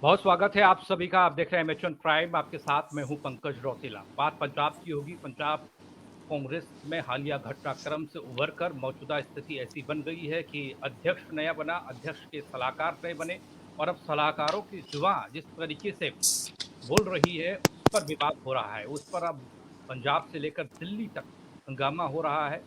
बहुत स्वागत है आप सभी का। आप देख रहे हैं एमएच प्राइम। आपके साथ मैं हूं पंकज रौतेला। बात पंजाब की होगी। पंजाब कांग्रेस में हालिया घटनाक्रम से उभरकर मौजूदा स्थिति ऐसी बन गई है कि अध्यक्ष नया बना, अध्यक्ष के सलाहकार नए बने और अब सलाहकारों की जुबां जिस तरीके से बोल रही है उस पर विवाद हो रहा है। उस पर अब पंजाब से लेकर दिल्ली तक हंगामा हो रहा है।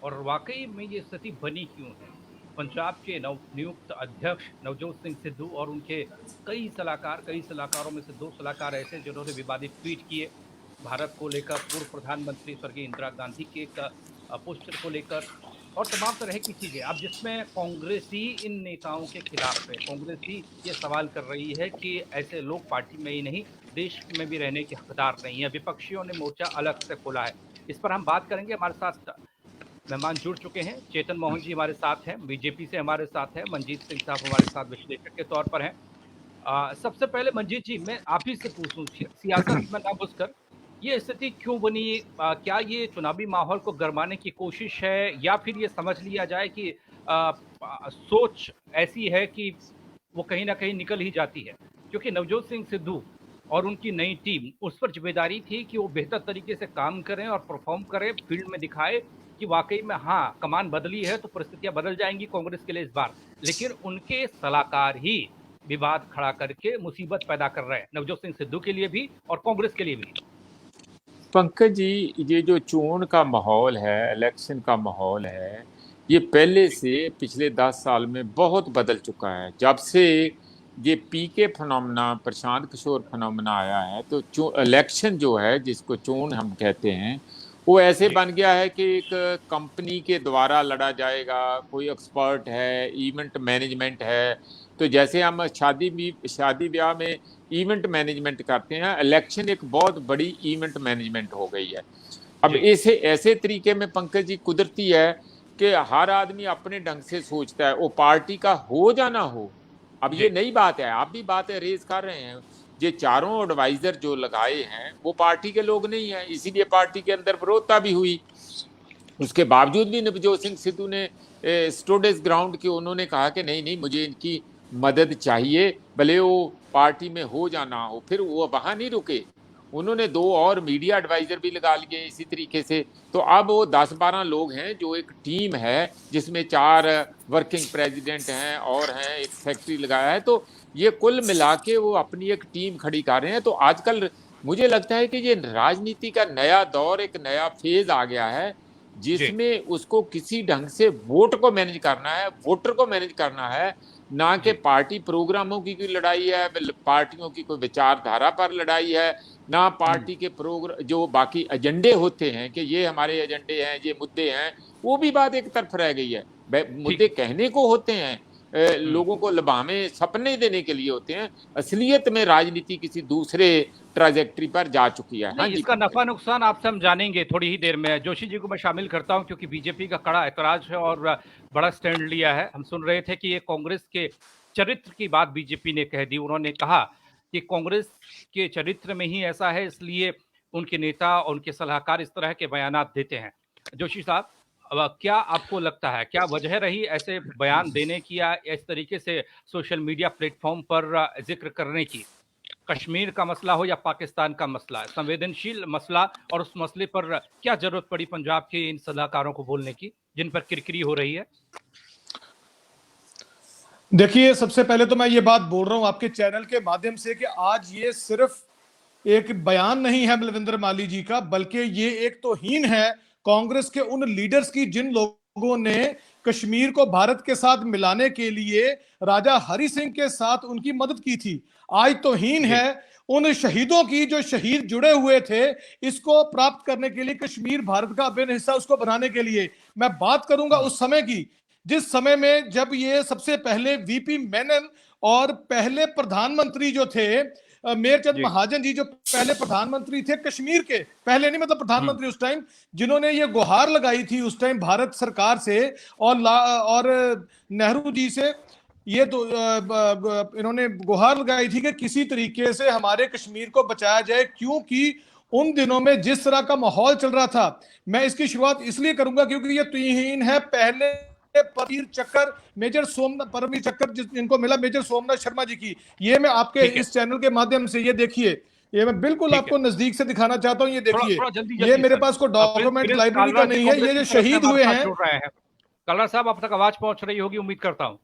और वाकई में ये स्थिति बनी क्यों है? पंजाब के नवनियुक्त अध्यक्ष नवजोत सिंह सिद्धू और उनके कई सलाहकारों में से दो सलाहकार ऐसे जिन्होंने विवादित ट्वीट किए भारत को लेकर, पूर्व प्रधानमंत्री स्वर्गीय इंदिरा गांधी के एक पोस्टर को लेकर और तमाम तरह की चीजें। अब जिसमें कांग्रेस ही इन नेताओं के खिलाफ है। कांग्रेस ही ये सवाल कर रही है कि ऐसे लोग पार्टी में ही नहीं देश में भी रहने के हकदार नहीं है। विपक्षियों ने मोर्चा अलग से खोला है। इस पर हम बात करेंगे। हमारे साथ मेहमान जुड़ चुके हैं। चेतन मोहन जी हमारे साथ हैं, बीजेपी से हमारे साथ हैं। मंजीत सिंह साहब हमारे साथ विश्लेषक के तौर पर हैं। सबसे पहले मंजीत जी, मैं आप ही से पूछूं, सियासत में ना घुसकर ये स्थिति क्यों बनी? क्या ये चुनावी माहौल को गरमाने की कोशिश है या फिर ये समझ लिया जाए कि सोच ऐसी है कि वो कहीं ना कहीं निकल ही जाती है? क्योंकि नवजोत सिंह सिद्धू और उनकी नई टीम, उस पर जिम्मेदारी थी कि वो बेहतर तरीके से काम करें और परफॉर्म करें, फील्ड में दिखाए कि वाकई में हाँ, कमान बदली है तो परिस्थितियां बदल जाएंगी कांग्रेस के लिए इस बार। लेकिन उनके सलाहकार ही विवाद खड़ा करके मुसीबत पैदा कर रहे हैं, नवजोत सिंह सिद्धू के लिए भी और कांग्रेस के लिए भी। पंकज जी, ये जो चोन का माहौल है, इलेक्शन का माहौल है, ये पहले से पिछले 10 साल में बहुत बदल चुका है। जब से ये पीके फिनोमेना, प्रशांत किशोर फिनोमेना आया है, तो इलेक्शन जो है, जिसको चोन हम कहते हैं, वो ऐसे बन गया है कि एक कंपनी के द्वारा लड़ा जाएगा। कोई एक्सपर्ट है, इवेंट मैनेजमेंट है। तो जैसे हम शादी ब्याह में इवेंट मैनेजमेंट करते हैं, इलेक्शन एक बहुत बड़ी इवेंट मैनेजमेंट हो गई है। अब ऐसे ऐसे तरीके में पंकज जी कुदरती है कि हर आदमी अपने ढंग से सोचता है, वो पार्टी का हो या ना हो। अब ये नई बात है, आप भी बातें रेज कर रहे हैं। ये चारों एडवाइजर जो लगाए हैं वो पार्टी के लोग नहीं है, इसीलिए पार्टी के अंदर विरोधता भी हुई। उसके बावजूद भी नवजोत सिंह सिद्धू ने स्टूड इस ग्राउंड के, उन्होंने कहा कि नहीं नहीं, मुझे इनकी मदद चाहिए, भले वो पार्टी में हो या ना हो। फिर वो वहां नहीं रुके, उन्होंने 2 और मीडिया एडवाइजर भी लगा लिए इसी तरीके से। तो अब वो 10-12 लोग हैं, जो एक टीम है जिसमें 4 वर्किंग प्रेसिडेंट हैं और हैं, एक सेक्रेटरी लगाया है। तो ये कुल मिला के वो अपनी एक टीम खड़ी कर रहे हैं। तो आजकल मुझे लगता है कि ये राजनीति का नया दौर, एक नया फेज आ गया है, जिसमें उसको किसी ढंग से वोट को मैनेज करना है, वोटर को मैनेज करना है, ना कि पार्टी प्रोग्रामों की कोई लड़ाई है, पार्टियों की कोई विचारधारा पर लड़ाई है, ना पार्टी के प्रोग्राम जो बाकी एजेंडे होते हैं कि ये हमारे एजेंडे हैं, ये मुद्दे हैं, वो भी बात एक तरफ रह गई है। मुद्दे कहने को होते हैं, लोगों को लुभावे सपने देने के लिए होते हैं। असलियत में राजनीति किसी दूसरे ट्राजेक्टरी पर जा चुकी है। हाँ जी, इसका नफा नुकसान आपसे हम जानेंगे थोड़ी ही देर में। जोशी जी को मैं शामिल करता हूं क्योंकि बीजेपी का कड़ा ऐतराज है और बड़ा स्टैंड लिया है। हम सुन रहे थे कि ये कांग्रेस के चरित्र की बात बीजेपी ने कह दी। उन्होंने कहा कि कांग्रेस के चरित्र में ही ऐसा है, इसलिए उनके नेता और उनके सलाहकार इस तरह के बयानात देते हैं। जोशी साहब, अब क्या आपको लगता है, क्या वजह रही ऐसे बयान देने की या इस तरीके से सोशल मीडिया प्लेटफॉर्म पर जिक्र करने की? कश्मीर का मसला हो या पाकिस्तान का मसला, संवेदनशील मसला, और उस मसले पर क्या जरूरत पड़ी पंजाब के इन सलाहकारों को बोलने की जिन पर किरकिरी हो रही है? देखिए, सबसे पहले तो मैं ये बात बोल रहा हूं आपके चैनल के माध्यम से कि आज ये सिर्फ एक बयान नहीं है बलविंदर माली जी का, बल्कि ये एक तौहीन है कांग्रेस के उन लीडर्स की जिन लोगों ने कश्मीर को भारत के साथ मिलाने के लिए राजा हरि सिंह के साथ उनकी मदद की थी। आज तौहीन है उन शहीदों की जो शहीद जुड़े हुए थे इसको प्राप्त करने के लिए, कश्मीर भारत का अभिन्न हिस्सा उसको बनाने के लिए। मैं बात करूंगा उस समय की, जिस समय में जब ये सबसे पहले वीपी मेनन और पहले प्रधानमंत्री जो थे मेरचंद महाजन जी, जो पहले प्रधानमंत्री थे कश्मीर के, पहले नहीं मतलब प्रधानमंत्री उस टाइम, जिन्होंने ये गुहार लगाई थी उस टाइम भारत सरकार से और नेहरू जी से, ये तो इन्होंने गुहार लगाई थी कि किसी तरीके से हमारे कश्मीर को बचाया जाए, क्योंकि उन दिनों में जिस तरह का माहौल चल रहा था। मैं इसकी शुरुआत इसलिए करूंगा क्योंकि ये तौहीन है पहले परमवीर चक्कर, मेजर सोमनाथ परमवीर चक्कर जिनको मिला मेजर सोमनाथ शर्मा जी की, ये मैं आपके इस चैनल के माध्यम से ये देखिए, ये मैं बिल्कुल आपको नजदीक से दिखाना चाहता हूं। ये देखिए, थोड़ा जल्दी ये जल्दी मेरे सर। पास कोई डॉक्यूमेंट प्रिंस लाइब्रेरी का कालरा जी नहीं है, कांग्रेस ये की जो तरफ से शहीद हमारे हुए साथ हैं। जुड़ रहे हैं। कालरा साहब, अब तक आवाज पहुंच रही होगी, उम्मीद करता हूं।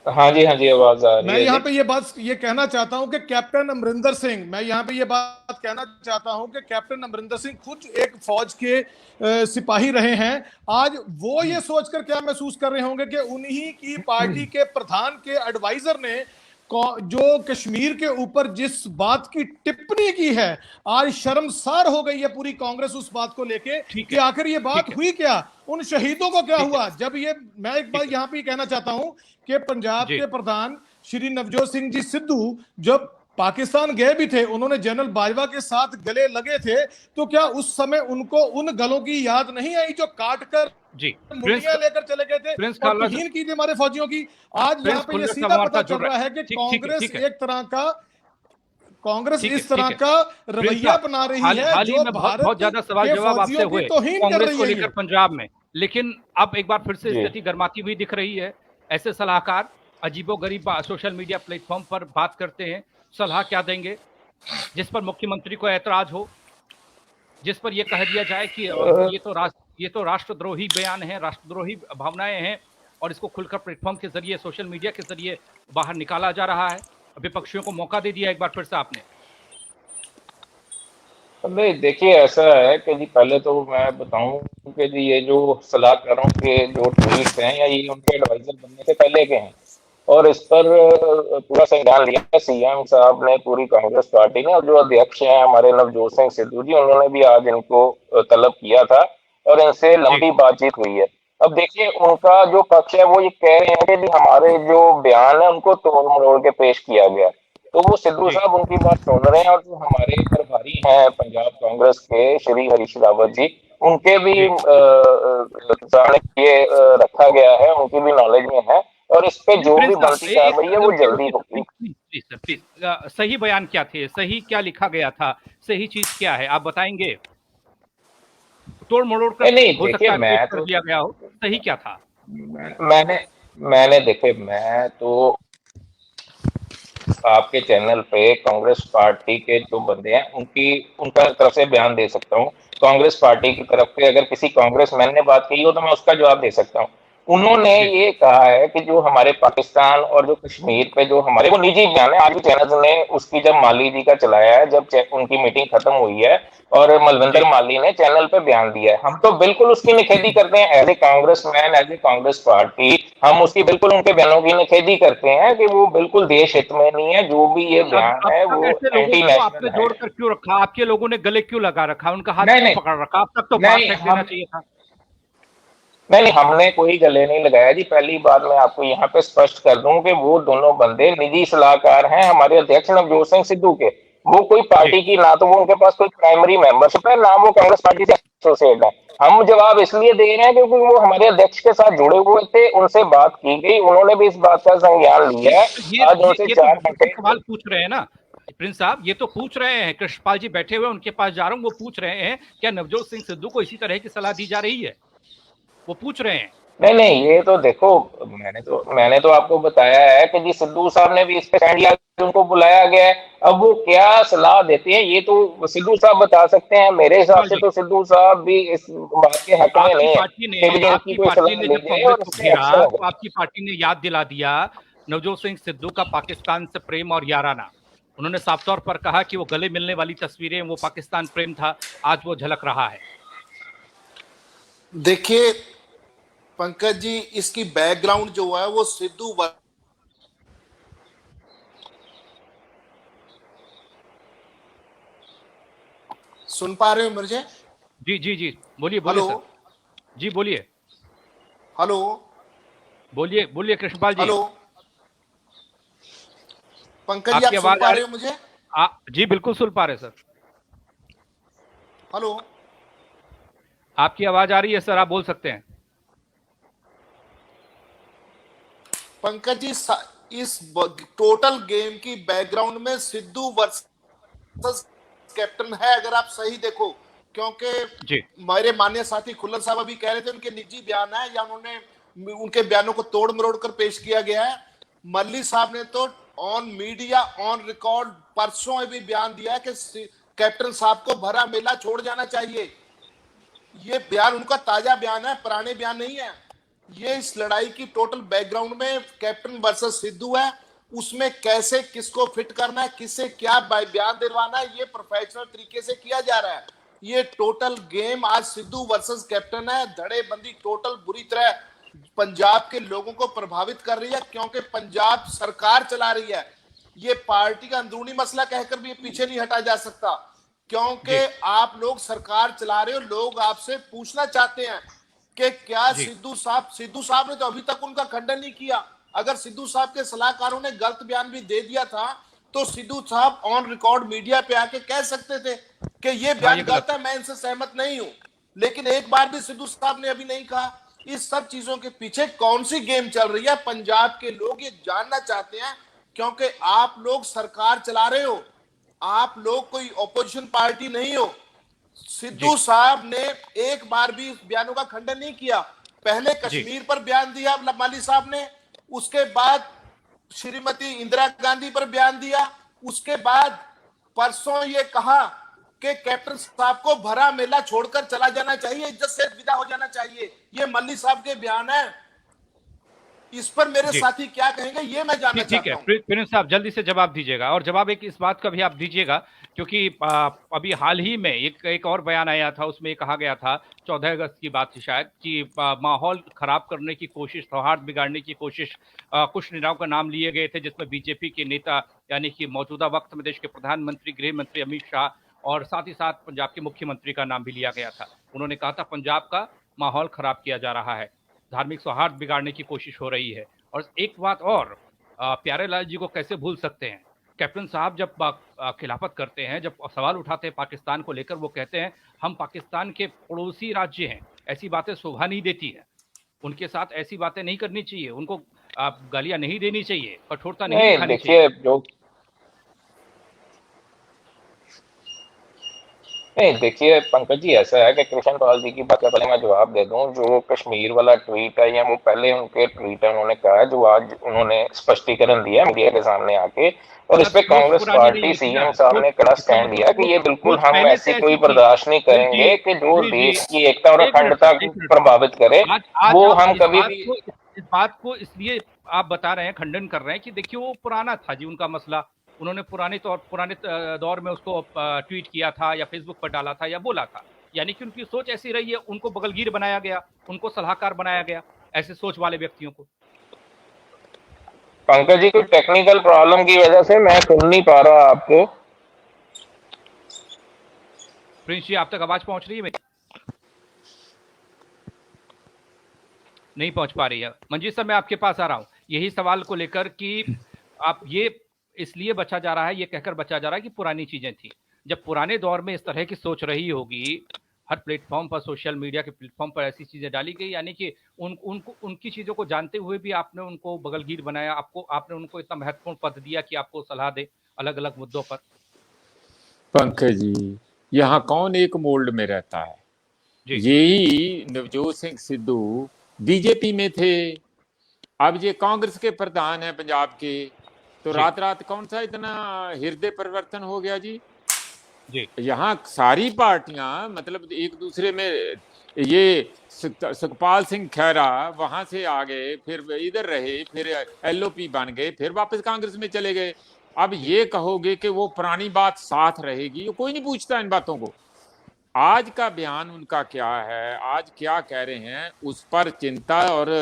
हाँ जी आवाज आ रही मैं है यहाँ जी। पे ये बात ये कहना चाहता हूं कि कैप्टन अमरिंदर सिंह, मैं यहाँ पे ये बात कहना चाहता हूं कि कैप्टन अमरिंदर सिंह खुद एक फौज के सिपाही रहे हैं। आज वो ये सोचकर क्या महसूस कर रहे होंगे कि उन्हीं की पार्टी के प्रधान के एडवाइजर ने जो कश्मीर के ऊपर जिस बात की टिप्पणी की है, आज शर्मसार हो गई है पूरी कांग्रेस उस बात को लेके कि आखिर ये बात हुई क्या, उन शहीदों को क्या हुआ। जब ये मैं एक बात यहाँ पे कहना चाहता हूं कि पंजाब के प्रधान श्री नवजोत सिंह जी सिद्धू जब पाकिस्तान गए भी थे, उन्होंने जनरल बाजवा के साथ गले लगे थे, तो क्या उस समय उनको उन गलों की याद नहीं आई जो काट कर मुंडियां लेकर चले गए थे और तौहीन की थी हमारे फौजियों की। आज यहाँ पे ये सीधा पता चल रहा है कि कांग्रेस एक तरह का इस तरह का रवैया अपना रही है जो भारत बहुत ज्यादा सवाल जवाब आपसे हुए कांग्रेस को लेकर पंजाब में, लेकिन अब एक बार फिर से स्थिति गर्माती हुई दिख रही है। ऐसे सलाहकार अजीबोगरीब सोशल मीडिया प्लेटफॉर्म पर बात करते हैं, सलाह क्या देंगे जिस पर मुख्यमंत्री को ऐतराज हो, जिस पर यह कह दिया जाए कि ये तो राष्ट्रद्रोही बयान है, राष्ट्रद्रोही भावनाएं हैं, और इसको खुलकर प्लेटफॉर्म के जरिए, सोशल मीडिया के जरिए बाहर निकाला जा रहा है। विपक्षियों को मौका दे दिया एक बार फिर से आपने। नहीं, देखिए ऐसा है कि जी पहले तो मैं बताऊं कि जी ये जो सलाहकारों के जो ट्वीट्स हैं या ये उनके एडवाइजर बनने से पहले के हैं, और इस पर पूरा संज्ञान लिया सीएम साहब ने, पूरी कांग्रेस पार्टी ने, और जो अध्यक्ष हैं हमारे नवजोत सिंह सिद्धू जी, उन्होंने भी आज इनको तलब किया था और इनसे लंबी बातचीत हुई है। अब देखिए उनका जो पक्ष है वो ये कह रहे हैं कि हमारे जो बयान है उनको तोड़ मरोड़ के पेश किया गया, तो वो सिद्धू साहब उनकी बात सुन रहे हैं, और जो हमारे प्रभारी हैं पंजाब कांग्रेस के श्री हरीश रावत जी, उनके भी ये रखा गया है, उनकी भी नॉलेज में है, और इस पे जो भी बनती कार्रवाई है वो जल्दी होगी। सही बयान क्या थे, सही क्या लिखा गया था, सही चीज क्या है, आप बताएंगे? तोड़ मरोड़ कर नहीं, हो सकता है मैं कर दिया गया हो, सही क्या था? मैंने देखिए, मैं तो आपके चैनल पे कांग्रेस पार्टी के जो बंदे हैं उनका तरफ से बयान दे सकता हूँ। कांग्रेस पार्टी की तरफ से अगर किसी कांग्रेसमैन ने बात की हो तो मैं उसका जवाब दे सकता हूँ। उन्होंने ये कहा है कि जो हमारे पाकिस्तान और जो कश्मीर पे जो हमारे, वो निजी बयान है, आज भी चैनल ने उसकी जब माली जी का चलाया है, जब उनकी मीटिंग खत्म हुई है और मलविंदर माली ने चैनल पे बयान दिया है, हम तो बिल्कुल उसकी निखेधी करते हैं as a congressman, as a Congress party. हम उसकी बिल्कुल उनके बयानों की निखेधी करते हैं कि वो बिल्कुल देश हित में नहीं है, जो भी ये बयान है वो एंटी नेशनल है। जोड़कर क्यों रखा? आपके लोगों ने गले क्यों लगा रखा? उनका हाथ क्यों पकड़ रखा? अब तक तो बात देना चाहिए था। नहीं, हमने कोई गले नहीं लगाया जी। पहली बात मैं आपको यहाँ पे स्पष्ट कर दूं कि वो दोनों बंदे निजी सलाहकार हैं हमारे अध्यक्ष नवजोत सिंह सिद्धू के। वो कोई पार्टी की, ना तो वो उनके पास कोई प्राइमरी मेंबरशिप है, ना वो कांग्रेस पार्टी से एसोसिएट है। हम जवाब इसलिए दे रहे हैं क्योंकि वो हमारे अध्यक्ष के साथ जुड़े हुए थे, उनसे बात की गई, उन्होंने भी इस बात का संज्ञान लिया है। आज उनसे 4 घंटे सवाल पूछ रहे हैं ना प्रिंस साहब, ये तो पूछ रहे हैं, कृष्णपाल जी बैठे हुए उनके पास जा रहा हूँ, वो पूछ रहे हैं क्या नवजोत सिंह सिद्धू को इसी तरह की सलाह दी जा रही है? वो पूछ रहे हैं। नहीं, ये तो देखो, मैंने तो आपको बताया है कि जी सिद्धू साहब ने भी इस पे स्टैंड लिया, उनको बुलाया गया है। अब वो क्या सलाह देते हैं ये तो सिद्धू साहब बता सकते हैं। मेरे हिसाब से तो सिद्धू साहब भी इस बात के हक में नहीं है। आपकी पार्टी ने याद दिला दिया नवजोत सिंह सिद्धू का पाकिस्तान से प्रेम और याराना। उन्होंने साफ तौर पर कहा कि वो गले मिलने वाली तस्वीरें, वो पाकिस्तान प्रेम था, आज वो झलक रहा है। देखिए पंकज जी, इसकी बैकग्राउंड जो है वो सिद्धू सुन पा रहे हो मुझे? जी जी जी, बोलिए बोलिए सर। जी बोलिए। हेलो, बोलिए बोलिए कृष्णपाल जी। हेलो पंकज जी, आप सुन पा रहे हो मुझे? जी बिल्कुल सुन पा रहे सर। हेलो, आपकी आवाज आ रही है सर, आप बोल सकते हैं। पंकज जी, इस टोटल गेम की बैकग्राउंड में सिद्धू वर्सेस कैप्टन है। अगर आप सही देखो क्योंकि जी मेरे माननीय साथी खुल्लर साहब अभी कह रहे थे उनके निजी बयान है या उन्होंने उनके बयानों को तोड़ मरोड़ कर पेश किया गया है। मल्ली साहब ने तो ऑन मीडिया ऑन रिकॉर्ड परसों भी बयान दिया है कि कैप्टन साहब को भरा मेला छोड़ जाना चाहिए। ये बयान उनका ताजा बयान है, पुराने बयान नहीं है। ये इस लड़ाई की टोटल बैकग्राउंड में कैप्टन वर्सेस सिद्धू है, उसमें कैसे किसको फिट करना है, किससे क्या बयान दिलवाना है, ये प्रोफेशनल तरीके से किया जा रहा है। ये टोटल गेम आज सिद्धू वर्सेस कैप्टन है। धड़ेबंदी टोटल बुरी तरह पंजाब के लोगों को प्रभावित कर रही है, क्योंकि पंजाब सरकार चला रही है। ये पार्टी का अंदरूनी मसला कहकर भी पीछे नहीं हटा जा सकता, क्योंकि आप लोग सरकार चला रहे हो। लोग आपसे पूछना चाहते हैं कि क्या सिद्धू साहब ने तो अभी तक उनका खंडन नहीं किया। अगर सिद्धू साहब के सलाहकारों ने गलत बयान भी दे दिया था तो सिद्धू साहब ऑन रिकॉर्ड मीडिया पे आके कह सकते थे कि ये बयान गलत है, मैं इनसे सहमत नहीं हूं। लेकिन एक बार भी सिद्धू साहब ने अभी नहीं कहा। इस सब चीजों के पीछे कौन सी गेम चल रही है, पंजाब के लोग ये जानना चाहते हैं, क्योंकि आप लोग सरकार चला रहे हो, आप लोग कोई ऑपोजिशन पार्टी नहीं हो। सिद्धू साहब ने एक बार भी इस बयानों का खंडन नहीं किया। पहले कश्मीर पर बयान दिया माली साहब ने, उसके बाद श्रीमती इंदिरा गांधी पर बयान दिया, उसके बाद परसों ये कहा कि कैप्टन साहब को भरा मेला छोड़कर चला जाना चाहिए, इज्जत से विदा हो जाना चाहिए। ये मल्ली साहब के बयान है। इस पर मेरे साथी क्या कहेंगे ये मैं जानना चाहता हूं। ठीक है प्रिंस साहब, जल्दी से जवाब दीजिएगा, और जवाब एक इस बात का भी आप दीजिएगा क्योंकि अभी हाल ही में एक और बयान आया था, उसमें कहा गया था 14 अगस्त की बात थी शायद, कि माहौल खराब करने की कोशिश, सौहार्द बिगाड़ने की कोशिश, कुछ नेताओं का नाम लिए गए थे जिसमें बीजेपी के नेता यानी कि मौजूदा वक्त में देश के प्रधानमंत्री, गृह मंत्री अमित शाह और साथ ही साथ पंजाब के मुख्यमंत्री का नाम भी लिया गया था। उन्होंने कहा था पंजाब का माहौल खराब किया जा रहा है, धार्मिक सौहार्द बिगाड़ने की कोशिश हो रही है। और एक बात और, प्यारेलाल जी को कैसे भूल सकते हैं, कैप्टन साहब जब खिलाफत करते हैं, जब सवाल उठाते हैं पाकिस्तान को लेकर, वो कहते हैं हम पाकिस्तान के पड़ोसी राज्य हैं, ऐसी बातें शोभा नहीं देती है, उनके साथ ऐसी बातें नहीं करनी चाहिए, उनको गालियां नहीं देनी चाहिए, कठोरता नहीं दिखानी चाहिए। नहीं देखिए पंकज जी, ऐसा है कि कृष्ण पाल जी की बात का पहले मैं जवाब दे दूं। जो कश्मीर वाला ट्वीट है, या वो पहले उनके ट्वीट है, उन्होंने कहा है, जो आज उन्होंने स्पष्टीकरण दिया मीडिया के सामने आके, और इस पे कांग्रेस पार्टी सीएम साहब ने कड़ा स्टैंड लिया कि ये बिल्कुल हम ऐसी कोई बर्दाश्त नहीं करेंगे कि जो देश की एकता और अखंडता को प्रभावित करे, वो हम कभी भी। इस बात को इसलिए आप बता रहे हैं, खंडन कर रहे हैं कि देखिए वो पुराना था जी उनका मसला, उन्होंने पुराने दौर में उसको ट्वीट किया था या फेसबुक पर डाला था या बोला था, यानी कि उनकी सोच ऐसी रही है, उनको बगलगीर बनाया गया, उनको सलाहकार बनाया गया ऐसे सोच वाले व्यक्तियों को। पंकज जी, कोई टेक्निकल प्रॉब्लम की वजह से मैं सुन नहीं पा रहा आपको। प्रिंस जी, आप तक आवाज पहुंच रही है मेरी? नहीं पहुंच पा रही है। मंजीत सर, मैं आपके पास आ रहा हूं यही सवाल को लेकर कि आप ये इसलिए बचा जा रहा है, ये कहकर बचा जा रहा है कि पुरानी चीजें थी। जब पुराने दौर में इस तरह की सोच रही होगी, हर प्लेटफॉर्म पर, सोशल मीडिया के प्लेटफॉर्म पर ऐसी चीजें डाली गई, यानी कि उनको उनकी चीजों को जानते हुए भी आपने उनको बगलगीर बनाया, आपने उनको इतना महत्वपूर्ण पद दिया कि आपको सलाह दे अलग अलग मुद्दों पर। पंकज जी, यहाँ कौन एक मोल्ड में रहता है? यही नवजोत सिंह सिद्धू बीजेपी में थे, अब ये कांग्रेस के प्रधान है पंजाब के, तो रात रात कौन सा इतना हृदय परिवर्तन हो गया जी? यहाँ सारी पार्टियां मतलब एक दूसरे में, ये सुखपाल सिंह खैरा वहां से आ गए, फिर इधर रहे, फिर एलओपी बन गए, फिर वापस कांग्रेस में चले गए। अब ये कहोगे कि वो पुरानी बात साथ रहेगी, कोई नहीं पूछता इन बातों को। आज का बयान उनका क्या है, आज क्या कह रहे हैं, उस पर चिंता और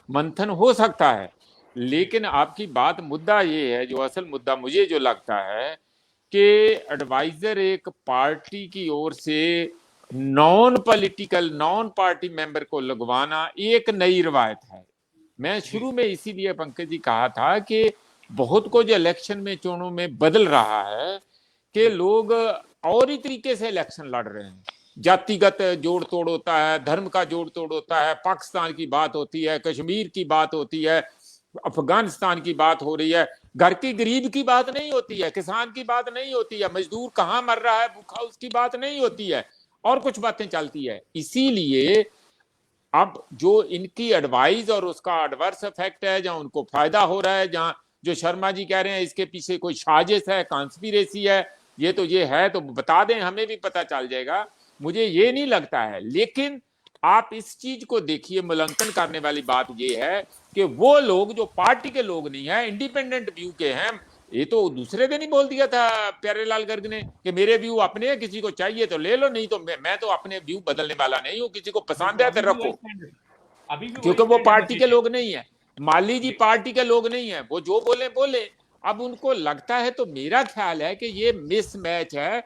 मंथन हो सकता है। लेकिन आपकी बात, मुद्दा ये है, जो असल मुद्दा मुझे जो लगता है कि एडवाइजर एक पार्टी की ओर से non political, non party member को लगवाना एक नई रवायत है। मैं शुरू में इसीलिए पंकज जी कहा था कि बहुत कुछ इलेक्शन में, चुनाव में बदल रहा है कि लोग और ही तरीके से इलेक्शन लड़ रहे हैं। जातिगत जोड़ तोड़ होता है, धर्म का जोड़ तोड़ होता है, पाकिस्तान की बात होती है, कश्मीर की बात होती है, अफगानिस्तान की बात हो रही है, घर की गरीब की बात नहीं होती है, किसान की बात नहीं होती है, मजदूर कहाँ मर रहा है भूखा उसकी बात नहीं होती है। और कुछ बातें चलती है। इसीलिए अब जो इनकी एडवाइस और उसका एडवर्स इफेक्ट है, जहां उनको फायदा हो रहा है, जहां जो शर्मा जी कह रहे हैं इसके पीछे कोई साजिश है, कॉन्स्पिरेसी है, ये है तो बता दें, हमें भी पता चल जाएगा। मुझे ये नहीं लगता है। लेकिन आप इस चीज को देखिए, मूल्यांकन करने वाली बात ये है कि वो लोग जो पार्टी के लोग नहीं है, इंडिपेंडेंट व्यू के हैं, ये तो दूसरे दिन ही बोल दिया था प्यारेलाल गर्ग ने कि मेरे व्यू अपने हैं, किसी को चाहिए तो ले लो, नहीं तो मैं तो अपने व्यू बदलने वाला नहीं हूं, किसी को पसंद है तो रखो, क्योंकि वो पार्टी के लोग नहीं है। माली जी पार्टी के लोग नहीं है, वो जो बोले बोले। अब उनको लगता है, तो मेरा ख्याल है कि ये मिसमैच है।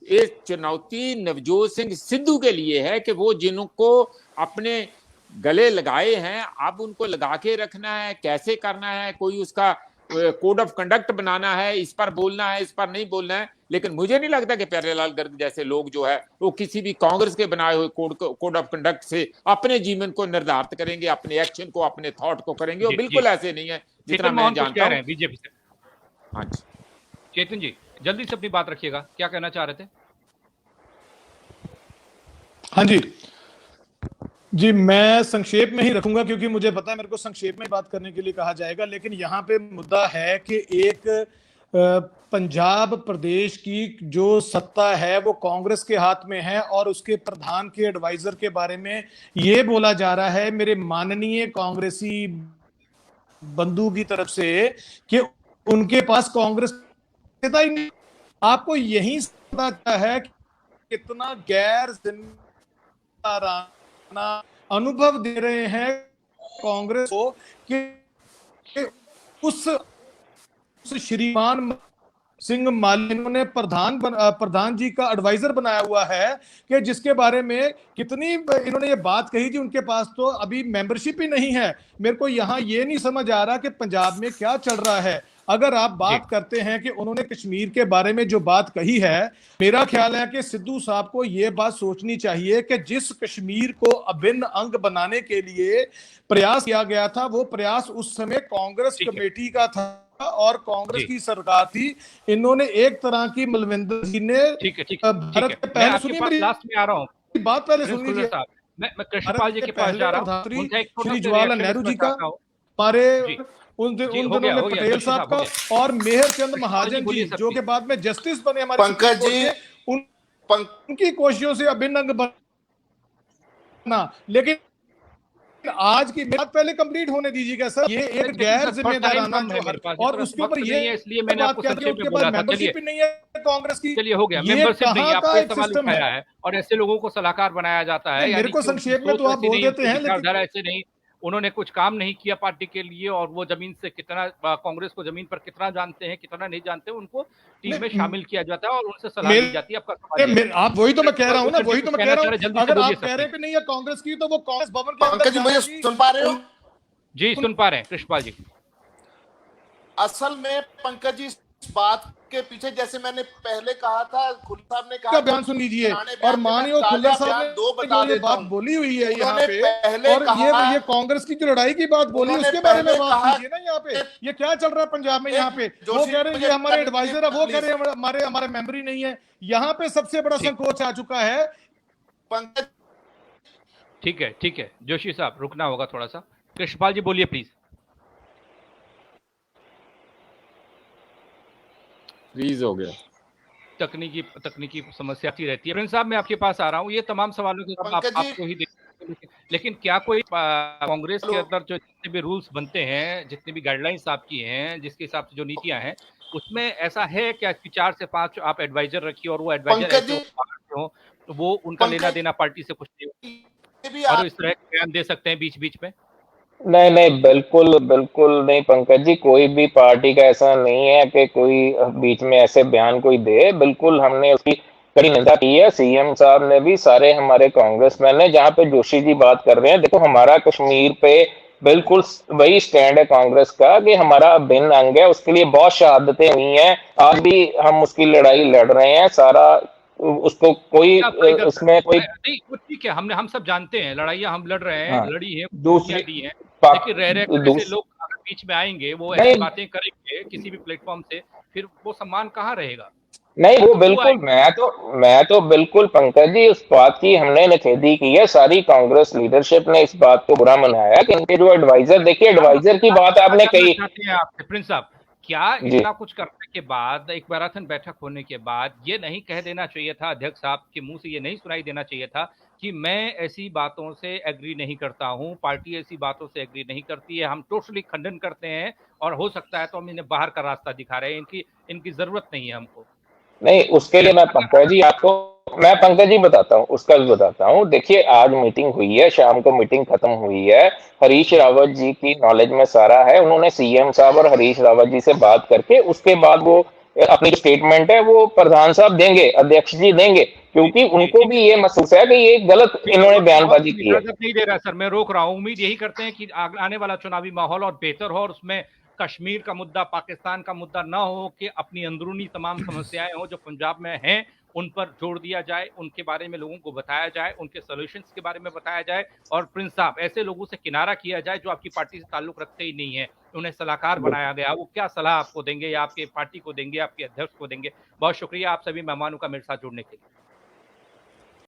ये चुनौती नवजोत सिंह सिद्धू के लिए है कि वो जिनको अपने गले लगाए हैं, अब उनको लगा के रखना है, कैसे करना है, कोई उसका कोड ऑफ कंडक्ट बनाना है, इस पर बोलना है, इस पर नहीं बोलना है। लेकिन मुझे नहीं लगता कि प्यारेलाल गर्ग जैसे लोग जो है वो किसी भी कांग्रेस के बनाए हुए कोड ऑफ कंडक्ट से अपने जीवन को निर्धारित करेंगे, अपने एक्शन को, अपने थॉट को करेंगे। वो बिल्कुल ऐसे नहीं है जितना मैं जानता हूं। बीजेपी से हाँ जी, चेतन जी जल्दी से अपनी बात रखिएगा, क्या कहना चाह रहे थे? हाँ जी जी, मैं संक्षेप में ही रखूंगा क्योंकि मुझे पता है मेरे को संक्षेप में बात करने के लिए कहा जाएगा। लेकिन यहाँ पे मुद्दा है कि एक पंजाब प्रदेश की जो सत्ता है वो कांग्रेस के हाथ में है और उसके प्रधान के एडवाइजर के बारे में ये बोला जा रहा है मेरे माननीय कांग्रेसी बंधु की तरफ से कि उनके पास कांग्रेस नेता ही नहीं। आपको यही पता है कि कितना गैर जिम्मेदाराना अनुभव दे रहे हैं कांग्रेस को कि उस श्रीमान सिंह माली ने प्रधान जी का एडवाइजर बनाया हुआ है कि जिसके बारे में कितनी इन्होंने ये बात कही थी, उनके पास तो अभी मेंबरशिप ही नहीं है। मेरे को यहाँ ये नहीं समझ आ रहा कि पंजाब में क्या चल रहा है। अगर आप बात करते हैं कि उन्होंने कश्मीर के बारे में जो बात कही है, मेरा ख्याल है कि सिद्धू साहब को यह बात सोचनी चाहिए कि जिस कश्मीर को अभिन्न अंग बनाने के लिए प्रयास किया गया था, वो प्रयास उस समय कांग्रेस कमेटी का था और कांग्रेस की सरकार थी। इन्होंने एक तरह की मलविंदर जी ने भारत के पहले सुनी, मेरी लास्ट में आ रहा हूं, बात पहले सुन लीजिए। मैं कृष्णपाल जी के पास जा रहा हूं। श्री जवाहरलाल नेहरू जी का, हमारे उन दिनों में पटेल साहब का और मेहर चंद महाजन जी जो के बाद में जस्टिस बने हमारे पंकज जी, उनकी कोशिशों से अभिन्न अंग बना। लेकिन आज की बात पहले कंप्लीट होने दीजिएगा सर। ये एक गैर जिम्मेदाराना और उसके ऊपर ये इसलिए मैंने आपको संक्षेप में बोला था। मेंबरशिप नहीं है कांग्रेस की, चलिए हो गया, मेंबरशिप नहीं, आपको एक सवाल उठाया है और ऐसे लोगों को सलाहकार बनाया जाता है। मेरे को संक्षेप में तो आप बोल देते हैं, लेकिन ऐसे नहीं, उन्होंने कुछ काम नहीं किया पार्टी के लिए और वो जमीन से कितना, कांग्रेस को जमीन पर कितना जानते हैं, कितना नहीं जानते हैं, उनको टीम में शामिल किया जाता है और उनसे सलाह दी जाती है। आपका सवाल, आप वही तो मैं कह रहा हूँ ना, वही तो मैं कह रहा हूँ। अगर आप कह रहे हैं कि नहीं है कांग्रेस की, तो वो कांग्रेस भवन के पंकज जी मुझे सुन पा रहे हो? जी सुन पा रहे हैं कृष्णपाल जी। असल में पंकज जी इस बात के पीछे, जैसे मैंने पहले कहा था, खुल्लर साहब ने कहा, बयान सुन लीजिए और माननीय खुल्लर साहब ने ये बात बोली हुई है यहाँ पे, और ये कांग्रेस की जो लड़ाई की बात बोली उसके बारे में बात कीजिए ना। यहाँ पे ये क्या चल रहा है पंजाब में? यहाँ पे वो कह रहे हैं ये हमारे एडवाइजर है, वो कह रहे हैं हमारे मेंबर ही नहीं है। यहाँ पे सबसे बड़ा संकोच आ चुका है पंकज। ठीक है जोशी साहब, रुकना होगा थोड़ा सा। कृष्णपाल जी बोलिए प्लीज। प्लीज हो गया, तकनीकी समस्या आती रहती है। प्रिंस साहब मैं आपके पास आ रहा हूँ, ये तमाम सवालों के जवाब आपको ही देंगे, लेकिन क्या कोई कांग्रेस के अंदर जो जितने भी रूल्स बनते हैं, जितनी भी गाइडलाइंस आपकी हैं, जिसके हिसाब से जो नीतियां हैं, उसमें ऐसा है क्या कि 4 से 5 आप एडवाइजर रखिए और वो एडवाइजर हो तो वो उनका लेना देना पार्टी से कुछ नहीं और इस तरह बयान दे सकते हैं बीच बीच में? नहीं, बिल्कुल नहीं पंकज जी, कोई भी पार्टी का ऐसा नहीं है कि कोई बीच में ऐसे बयान कोई दे। बिल्कुल हमने उसकी कड़ी निंदा की है। सीएम साहब ने भी, सारे हमारे कांग्रेसमैन ने, जहां पे जोशी जी बात कर रहे हैं, देखो हमारा कश्मीर पे बिल्कुल वही स्टैंड है कांग्रेस का कि हमारा अभिन्न अंग है। उसके लिए बहुत शहादतें हुई हैं, आज भी हम उसकी लड़ाई लड़ रहे हैं। सारा उसको कोई उसमें कोई नहीं, ठीक है, हम सब जानते हैं लड़ाइयां हम लड़ रहे हैं, लड़ी है, दूसरी दी है, लेकिन रह लोग अगर बीच में आएंगे, वो ऐसी बातें करेंगे किसी भी प्लेटफॉर्म से, फिर वो सम्मान कहाँ रहेगा? नहीं वो तो बिल्कुल, मैं तो बिल्कुल पंकज जी उस बात की हमने निखेधी की है, सारी कांग्रेस लीडरशिप ने इस बात को बुरा मनाया कि इनके जो एडवाइजर, देखिए क्या एडवाइजर की बात क्या आपने जानना कही। चाहते हैं आपसे प्रिंस साहब? क्या जी इतना कुछ करने के बाद, एक मैराथन बैठक होने के बाद, ये नहीं कह देना चाहिए था, अध्यक्ष साहब के मुंह से ये नहीं सुनाई देना चाहिए था कि मैं ऐसी बातों से एग्री नहीं करता हूं, पार्टी ऐसी बातों से एग्री नहीं करती है, हम टोटली खंडन करते हैं और हो सकता है तो हम इन्हें बाहर का रास्ता दिखा रहे हैं, इनकी इनकी जरूरत नहीं है हमको। नहीं, उसके लिए मैं अगर पंकज अगर जी आपको, मैं पंकज जी बताता हूँ, उसका भी बताता हूँ। देखिए आज मीटिंग हुई है, शाम को मीटिंग खत्म हुई है, हरीश जी रावत जी की नॉलेज में सारा है, उन्होंने सीएम साहब और हरीश रावत जी से बात करके उसके बाद वो अपनी जो स्टेटमेंट है वो प्रधान साहब देंगे, अध्यक्ष जी देंगे, जी क्योंकि जी उनको ठीक है। भी ये महसूस है कि ये गलत ठीक है, इन्होंने वक्त वक्त बयानबाजी की है। इजाजत नहीं दे रहा सर, मैं रोक रहा हूँ। उम्मीद यही करते हैं कि आने वाला चुनावी माहौल और बेहतर हो और उसमें कश्मीर का मुद्दा, पाकिस्तान का मुद्दा ना हो, कि अपनी अंदरूनी तमाम समस्याएं हो जो पंजाब में हैं उन पर जोड़ दिया जाए, उनके बारे में लोगों को बताया जाए, उनके सोल्यूशंस के बारे में बताया जाए। और प्रिंस साहब, ऐसे लोगों से किनारा किया जाए जो आपकी पार्टी से ताल्लुक रखते ही नहीं है, उन्हें सलाहकार बनाया गया, वो क्या सलाह आपको देंगे या आपके पार्टी को देंगे, आपके अध्यक्ष को देंगे? बहुत शुक्रिया आप सभी मेहमानों का मेरे साथ जुड़ने के लिए।